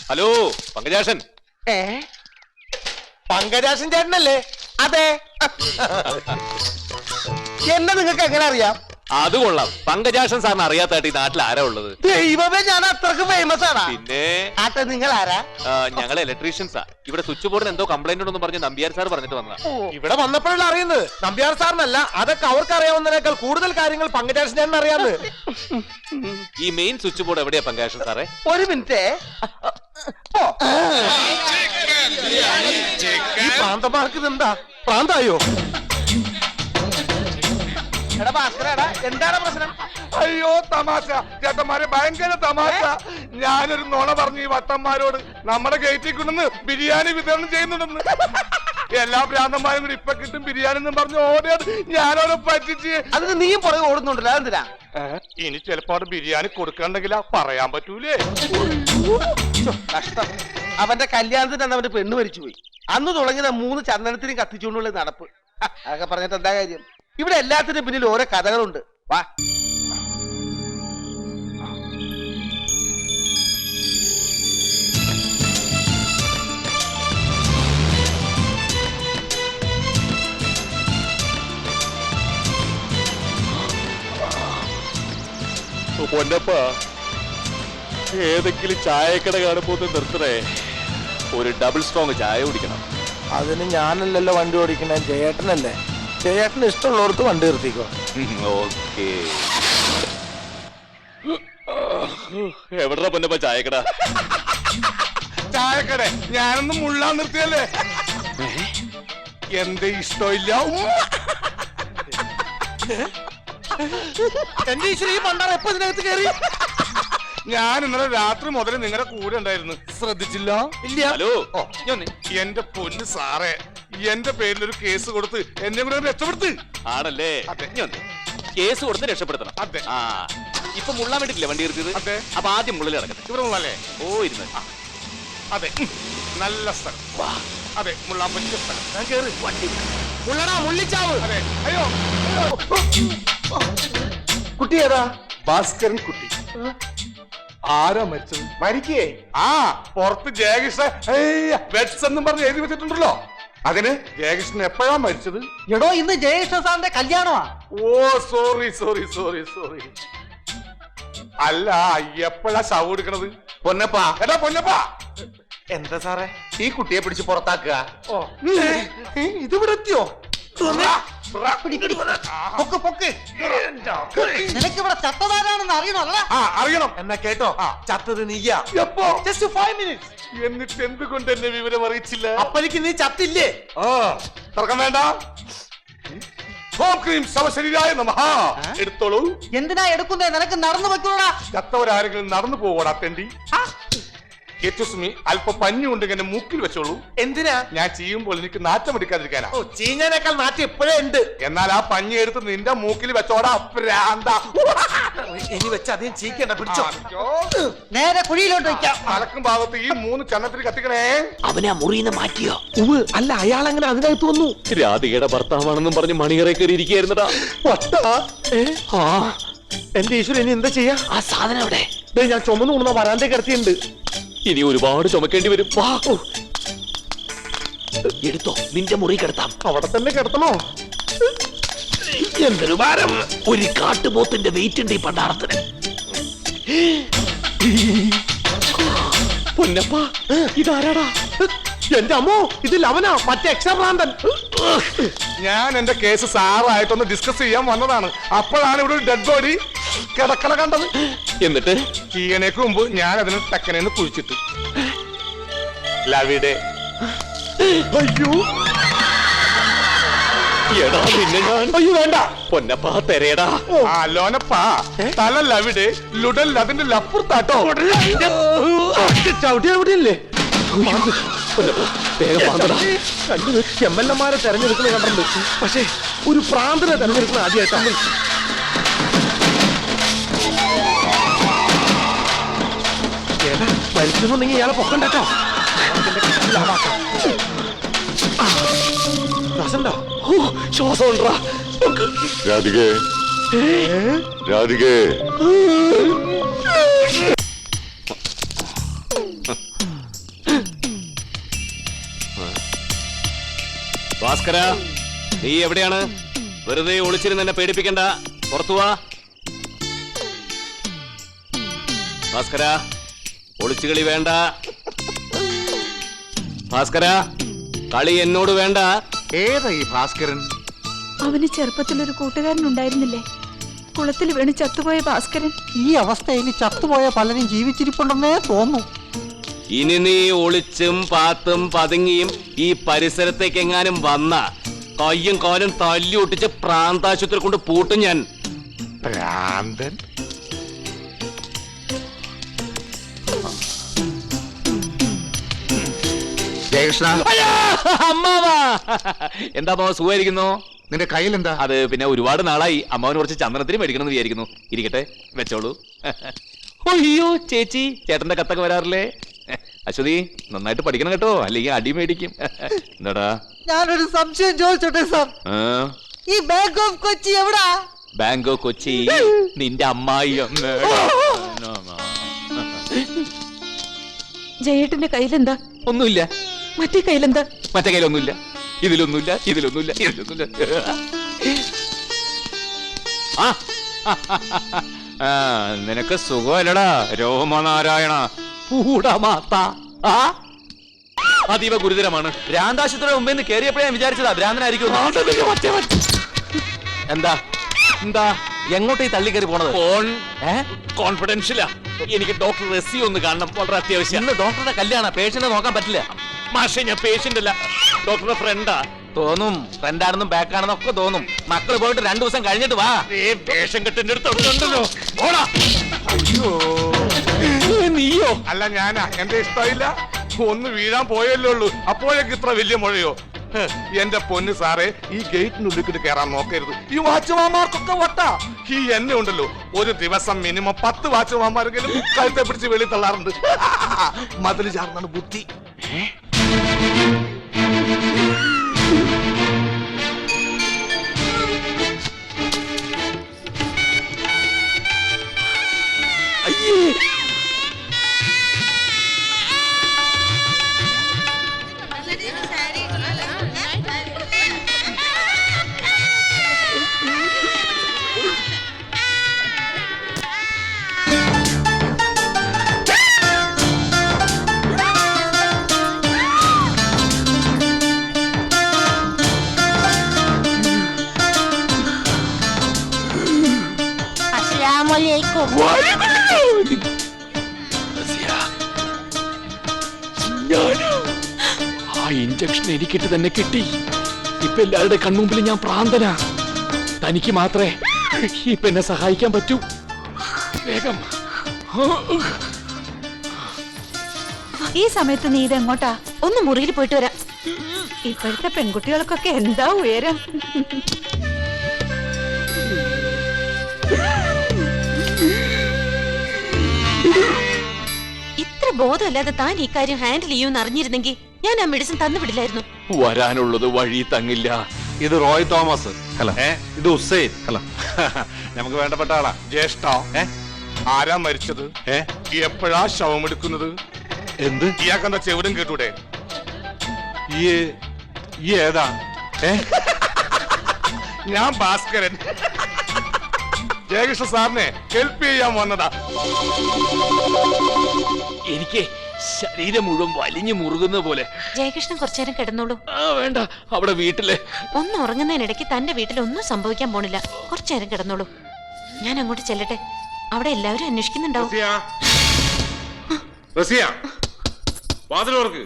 Hello Pankajakshan. Pankajakshan ചേട്ടനല്ലേ? അതെ. എന്നെ നിങ്ങൾക്ക് എങ്ങനെ അറിയാം? അത് കൊള്ളാം. പങ്കജാക്ഷൻ സാറിന് അറിയാത്തായിട്ട് ഈ നാട്ടിൽ ആരാ ഉള്ളത്? ദൈവമേ, ഞാൻ അത്രക്ക് ഫേമസ് ആണ്. പിന്നെ ആട്ടെ, നിങ്ങൾ ആരാ? ഞങ്ങൾ ഇലക്ട്രീഷ്യൻസാ. ഇവിടെ സ്വിച്ച് ബോർഡിന് എന്തോ കംപ്ലൈന്റ് ഉണ്ടെന്ന് പറഞ്ഞ് നമ്പ്യാർ സാർ പറഞ്ഞിട്ട് വന്നതാ. ഇവിടെ വന്നപ്പോഴല്ല അറിയുന്നത്. നമ്പ്യാർ സാറിനല്ല, അതൊക്കെ അവർക്ക് അറിയാവുന്നതിനേക്കാൾ കൂടുതൽ കാര്യങ്ങൾ പങ്കജാക്ഷൻ ചേട്ടൻ അറിയാന്ന്. ഈ മെയിൻ സ്വിച്ച് ബോർഡ് എവിടെയാ പങ്കജാക്ഷൻ സാറേ? ഒരു മിനിറ്റ്. ഈ പ്രാന്തമാർക്ക് ഇതെന്താ പ്രാന്തായോ? എടാ ഭാസ്കരടാ, എന്താണ് പ്രശ്നം? അയ്യോ തമാശ ചേട്ടന്മാരെ, ഭയങ്കര തമാശ. ഞാനൊരു നുണ പറഞ്ഞു ഈ വട്ടന്മാരോട്. നമ്മുടെ ഗേറ്റിൽ കൊണ്ടുവന്ന് ബിരിയാണി വിതരണം ചെയ്യുന്നുണ്ടെന്ന്. എല്ലാ ഭ്രാന്തന്മാരും കൂടി ഇപ്പൊ കിട്ടും ബിരിയാണി എന്നും പറഞ്ഞു ഓടിയത് ഞാനോടെ പറ്റിച്ച്. അതിന് നീയും പുറകെ ഓടുന്നുണ്ടല്ലോ, അതെന്തിനാ? ഇനി ചിലപ്പോ അവിടെ ബിരിയാണി കൊടുക്കണ്ടെങ്കിലാ പറയാൻ പറ്റൂലേ. കഷ്ടം. അവന്റെ കല്യാണത്തിന് അന്ന് അവന്റെ പെണ്ണ് മരിച്ചുപോയി. അന്ന് തുടങ്ങിയ 3 ചന്ദനത്തിനും കത്തിച്ചുകൊണ്ടുള്ള നടപ്പ്. അതൊക്കെ പറഞ്ഞിട്ട് എന്താ കാര്യം? ഇവിടെ എല്ലാത്തിനും പിന്നിൽ ഓരോ കഥകളുണ്ട്. വാ. പൊന്നപ്പ, ഏതെങ്കിലും ചായക്കട കാണുമ്പോ നിർത്തണേ. ഒരു ഡബിൾ സ്ട്രോങ് ചായ കുടിക്കണം. അതിന് ഞാനല്ലല്ലോ വണ്ടി ഓടിക്കണേ, ജയേട്ടനല്ലേ. ജയേട്ടന് ഇഷ്ടമുള്ളവർക്ക് വണ്ടി നിർത്തിക്കോ. ഓക്കേ. എവിടാ പൊന്നപ്പ ചായക്കട? ചായക്കട ഞാനൊന്നും മുള്ളാൻ നിർത്തിയല്ലേ. എന്റെ ഇഷ്ടമില്ല. എന്റെ ഈശ്വര, ഈ പണ്ടാറ എപ്പോ ഇതിനകത്ത് കയറി? ഞാൻ ഇന്നലെ രാത്രി മുതൽ നിങ്ങളുടെ കൂടെ ഉണ്ടായിരുന്നു, ശ്രദ്ധിച്ചില്ല? ഇല്ല. ഹലോ, എന്റെ പൊന്ന് സാറേ, എന്റെ പേരിൽ ഒരു കേസ് കൊടുത്ത് എന്നെ കൂടെ രക്ഷപ്പെടുത്ത്. ആണല്ലേ? അതെ. കേസ് കൊടുത്ത് രക്ഷപ്പെടുത്തണം. അതെ. ആ, ഇപ്പൊ മുള്ളാൻ വേണ്ടിട്ടില്ലേ വണ്ടി നിർത്തിയത്? അതെ. അപ്പൊ ആദ്യം മുള്ളിൽ കിടക്കട്ടെ. ഇവിടെ മുള്ളല്ലേ? ഓ, ഇരുന്ന്. അതെ, നല്ല സ്ഥലം. അതെ, മുള്ളാൻ പറ്റിയ സ്ഥലം. ഞാൻ കേറി. വണ്ടി മുള്ളടാ, മുള്ളിച്ചാവ്. അതെ. അയ്യോ, കുട്ടി ഏതാ? ഭാസ്കരൻ കുട്ടി. ആരാ മരിച്ചത്? മരിക്കേ? ആ, പുറത്ത് ജയകൃഷ്ണൻ വെറ്റ്സ് എന്നും പറഞ്ഞ് എഴുതി വെച്ചിട്ടുണ്ടല്ലോ. അതിന് ജയകൃഷ്ണൻ എപ്പോഴാ മരിച്ചത്? എടോ, ഇന്ന് ജയകൃഷ്ണ സാറിന്റെ കല്യാണമാ. ഓ, സോറി സോറി സോറി സോറി. അല്ല, എപ്പോഴാ ശവം എടുക്കണത്? പൊന്നപ്പ. എടാ പൊന്നപ്പാ. എന്താ സാറേ? ഈ കുട്ടിയെ പിടിച്ച് പുറത്താക്കുക. ഇതിവിടെ എത്തിയോ? നിനക്ക് ഇവിടെ ചത്തതാരാണെന്ന് അറിയണമല്ല? അറിയണം. എന്നാ കേട്ടോ, ചത്തത് നീയാ. എപ്പോ? Just 5 minutes. എന്നിട്ട് എന്തുകൊണ്ട് എന്നെ വിവരം അറിയിച്ചില്ല? അപ്പനിക്ക് നീ ചത്തില്ലേ? തർക്കം വേണ്ട. ശവശരീരായ നമഃ. എടുത്തോളൂ. എന്തിനാ എടുക്കുന്നേ? നിനക്ക് നടന്നു വെക്കൂടാ. ചത്തവരാരെങ്കിലും നടന്നു പോകോടാ തെണ്ടി. അല്പം പഞ്ഞുകൊണ്ട് എന്നെ മൂക്കിൽ വെച്ചോളൂ. എന്തിനാ? ഞാൻ ചെയ്യുമ്പോൾ എനിക്ക് നാറ്റം എടുക്കാതിരിക്കാനാ. ഓ, ചീഞ്ഞേനേക്കാൾ നാറ്റം ഇപ്പോഴേ ഉണ്ട്. എന്നാൽ ആ പഞ്ഞി എടുത്ത് നിന്റെ മൂക്കിൽ വെച്ചോടാ പ്രാന്ത. ഇനി വെച്ച് അധികം ചീക്കണ്ട, പിടിച്ചോ. നേരെ കുഴിയിലോട്ട് വെക്കാം. തലക്കും ഭാഗത്ത് ഈ 3 ചന്നത്തിന് കത്തിക്കണേ. അവനെ ആ മുറിന്ന് മാറ്റിയോ? അല്ല, അയാൾ അങ്ങനെ അതിനകത്ത് വന്നു. രാധികയുടെ ഭർത്താവാണെന്നും പറഞ്ഞ് മണിയറ കയറി ഇരിക്കുകയായിരുന്നടാ. എന്റെ ഈശ്വരൻ, ഇനി എന്താ ചെയ്യാ? ആ സാധനം എവിടെ? ഞാൻ ചുമന്ന് കൊണ്ടുവന്ന വരാന്റെ കിടത്തിയുണ്ട്. ഇനി ഒരുപാട് ചുമക്കേണ്ടി വരും. വാ, എടുത്തോ, നിന്റെ മുറി കിടത്താം. അവിടെ തന്നെ കിടത്തണോ? എന്തൊരു ഭാരം! ഒരു കാട്ടുപോത്തിന്റെ വെയിറ്റ് ഉണ്ട് ഈ പണ്ടാറത്തിന്. പൊന്നപ്പ, ഇതാരാടാ? എന്റെ അമ്മോ, ഇത് ലവനാ, മറ്റേ എക്സാഭ്രാന്തൻ. ഞാൻ എന്റെ കേസ് സാറായിട്ടൊന്ന് ഡിസ്കസ് ചെയ്യാൻ വന്നതാണ്. അപ്പോഴാണ് ഇവിടെ ഒരു ഡെഡ് ബോഡി കിടക്കണ കണ്ടത്. എന്നിട്ട് ചീയനേക്ക് മുമ്പ് ഞാൻ അതിന് തെക്കനെന്ന് കുഴിച്ചിട്ട്. ലവിടെ. അയ്യോ, എടാ നിന്നെ ഞാൻ. അയ്യോ വേണ്ട. പൊന്നപ്പ തെരയടാ. ലോനപ്പാ, തല ലവിടെ, ലുടൽ അതിന്റെ ലപ്പുറത്താട്ടോ. ചവിട്ടി എവിടെയല്ലേ? എംഎൽഎമാരെ തെരഞ്ഞെടുക്കുന്ന കണ്ടിട്ടുണ്ട്, പക്ഷേ ഒരു പ്രാന്തനെ തെരഞ്ഞെടുക്കുന്ന ആദ്യമായിട്ടാണ്. മരിച്ചെന്നുണ്ടെങ്കിൽ ഇയാളെ പൊക്കണ്ടോ? ശ്വാസം ഉണ്ടോ? രാധികേ, രാധികേ. ഭാസ്കര, നീ എവിടെയാണ്? വെറുതെ ഒളിച്ചിരുന്ന് എന്നെ പേടിപ്പിക്കണ്ട, പുറത്തു വാ. ഭാസ്കര, ഒളിച്ചുകളി വേണ്ട. ഭാസ്കര, കളി എന്നോട് വേണ്ട. ഏതാ ഈ ഭാസ്കരൻ? അവന് ചെറുപ്പത്തിലൊരു കൂട്ടുകാരൻ ഉണ്ടായിരുന്നില്ലേ, കുളത്തിൽ വീണ് ചത്തുപോയ ഭാസ്കരൻ. ഈ അവസ്ഥയിൽ ചത്തുപോയ പലരും ജീവിച്ചിരിപ്പുണ്ടെന്നേ തോന്നുന്നു. ഇനി നീ ഒളിച്ചും പാത്തും പതുങ്ങിയും ഈ പരിസരത്തേക്ക് എങ്ങാനും വന്ന കയ്യും കാലും തല്ലി ഒട്ടിച്ച് പ്രാന്താശുപത്രി കൊണ്ട് പൂട്ടും ഞാൻ. ഭ്രാന്തൻ. ജയകൃഷ്ണ, അമ്മാവാ, എന്താ അമ്മാവ, സുഖമായിരിക്കുന്നോ? നിന്റെ കയ്യിൽ എന്താ? അത് പിന്നെ ഒരുപാട് നാളായി അമ്മാവന് കുറച്ച് ചന്ദനത്തിന് മേടിക്കണം എന്ന് വിചാരിക്കുന്നു. ഇരിക്കട്ടെ, വെച്ചോളൂ. അയ്യോ ചേച്ചി, ചേട്ടന്റെ കത്തൊക്കെ വരാറില്ലേ? അശ്വതി, നന്നായിട്ട് പഠിക്കണം കേട്ടോ, അല്ലെങ്കിൽ അടി മേടിക്കും. എന്താടാ? ഞാനൊരു സംശയം ചോദിച്ചോട്ടെ സാർ, ആ, ഈ ബാങ്ക് ഓഫ് കൊച്ചി എവിടാ? ബാങ്ക് ഓഫ് കൊച്ചി നിന്റെ അമ്മായി ഒന്ന്. ജയേട്ടന്റെ കയ്യിലെന്താ? ഒന്നുമില്ല. മറ്റേ കയ്യിലെന്താ? മറ്റേ കയ്യിലൊന്നുമില്ല, ഇതിലൊന്നുമില്ല, ഇതിലൊന്നുമില്ല, ഇതിലൊന്നുമില്ല. ആ, ആ, നിനക്ക് സുഖമല്ലടാ രോമനാരായണ പൂടമാത്ത. ആ, അതീവ ഗുരുതരമാണ്. ഭ്രാന്താശുപത്രിയുടെ മുമ്പേ നിന്ന് കയറിയപ്പോഴേ ഞാൻ വിചാരിച്ചതാ ഭ്രാന്തനായിരിക്കും. എന്താ എന്താ എങ്ങോട്ട് ഈ തള്ളി കയറി പോണത്? ഫോൺ കോൺഫിഡൻഷ്യലാ. എനിക്ക് ഡോക്ടർ റെസി ഒന്ന് കാണണം, വളരെ അത്യാവശ്യം. ഇന്ന് ഡോക്ടറുടെ കല്യാണ, പേഷ്യന്റ് നോക്കാൻ പറ്റില്ല. മാഷെ, ഞാൻ പേഷ്യന്റ് അല്ല, ഡോക്ടറുടെ ഫ്രണ്ടാ. തോന്നും, ഫ്രണ്ടാണെന്നും ബാക്കാണെന്നും ഒക്കെ തോന്നും. മക്കള് പോയിട്ട് 2 ദിവസം കഴിഞ്ഞിട്ട് വാ. പേഷ്യൻ കെട്ടിന്റെ അടുത്തുണ്ടല്ലോ. നീയോ? അല്ല, ഞാനാ. എന്റെ ഇഷ്ടമില്ല. ഒന്ന് വീഴാൻ പോയല്ലേ ഉള്ളൂ, അപ്പോഴേക്ക് ഇത്ര വലിയ മുഴയോ? എന്റെ പൊന്ന് സാറേ, ഈ ഗേറ്റിനുള്ളിൽ കയറാൻ നോക്കരുത്. ഈ വാച്ച്മാന്മാർക്കൊക്കെ വട്ടാ. ഈ എന്നെ ഉണ്ടല്ലോ, ഒരു ദിവസം മിനിമം 10 വാച്ച്മാന്മാരെങ്കിലും കഴുത്തെ പിടിച്ച് വെളി തള്ളാറുണ്ട്. മതില് ചാർന്നാണ് ബുദ്ധി. ആ ഇഞ്ചക്ഷൻ എനിക്കിട്ട് തന്നെ കിട്ടി. ഇപ്പൊ എല്ലാവരുടെ കൺമുമ്പിൽ ഞാൻ പ്രാന്തനാ. തനിക്ക് മാത്രമേ ഇപ്പൊ എന്നെ സഹായിക്കാൻ പറ്റൂ. വേഗം. ഈ സമയത്ത് നീ ഇതെങ്ങോട്ടാ? ഒന്ന് മുറിയിൽ പോയിട്ട് വരാം. ഇപ്പോഴത്തെ പെൺകുട്ടികൾക്കൊക്കെ എന്താ ഉയരം. ഇത്ര ബോധമില്ലാതെ താൻ ഈ കാര്യം ഹാൻഡിൽ ചെയ്യുമെന്ന് അറിഞ്ഞിരുന്നെങ്കിൽ ഞാൻ ആ മെഡിസിൻ തന്നുവിടില്ലായിരുന്നു. വരാനുള്ളത് വഴി തങ്ങില്ല. ഇത് റോയ് തോമസ്. ഹലോ. ഇത് ഹുസൈൻ. ഹലോ. നമുക്ക് വേണ്ടപ്പെട്ട ആളാ. ജ്യേഷ്ഠ. ആരാ മരിച്ചത്? എപ്പോഴാ ശവമെടുക്കുന്നത്? എന്ത്? ഇയാൾക്കെന്താ ചെവിടും കേട്ടൂടെ? ഈ ഏതാ? ഞാൻ ഭാസ്കരൻ. ജയകൃഷ്ണ സാറിനെ ഹെൽപ്പ് ചെയ്യാൻ വന്നതാ. എനിക്ക് ശരീരം മുഴുവൻ വലിഞ്ഞു മുറുകുന്ന പോലെ. ജയകൃഷ്ണൻ കുറച്ചേരം കിടന്നോളൂ. വേണ്ട, അവിടെ വീട്ടിലെ ഒന്ന് ഉറങ്ങുന്നതിനിടയ്ക്ക് തന്റെ വീട്ടിൽ ഒന്നും സംഭവിക്കാൻ പോണില്ല. കുറച്ചേരം കിടന്നോളൂ, ഞാൻ അങ്ങോട്ട് ചെല്ലട്ടെ. അവിടെ എല്ലാവരും അന്വേഷിക്കുന്നുണ്ടാവും. റസിയ, വാതിലോർക്ക്.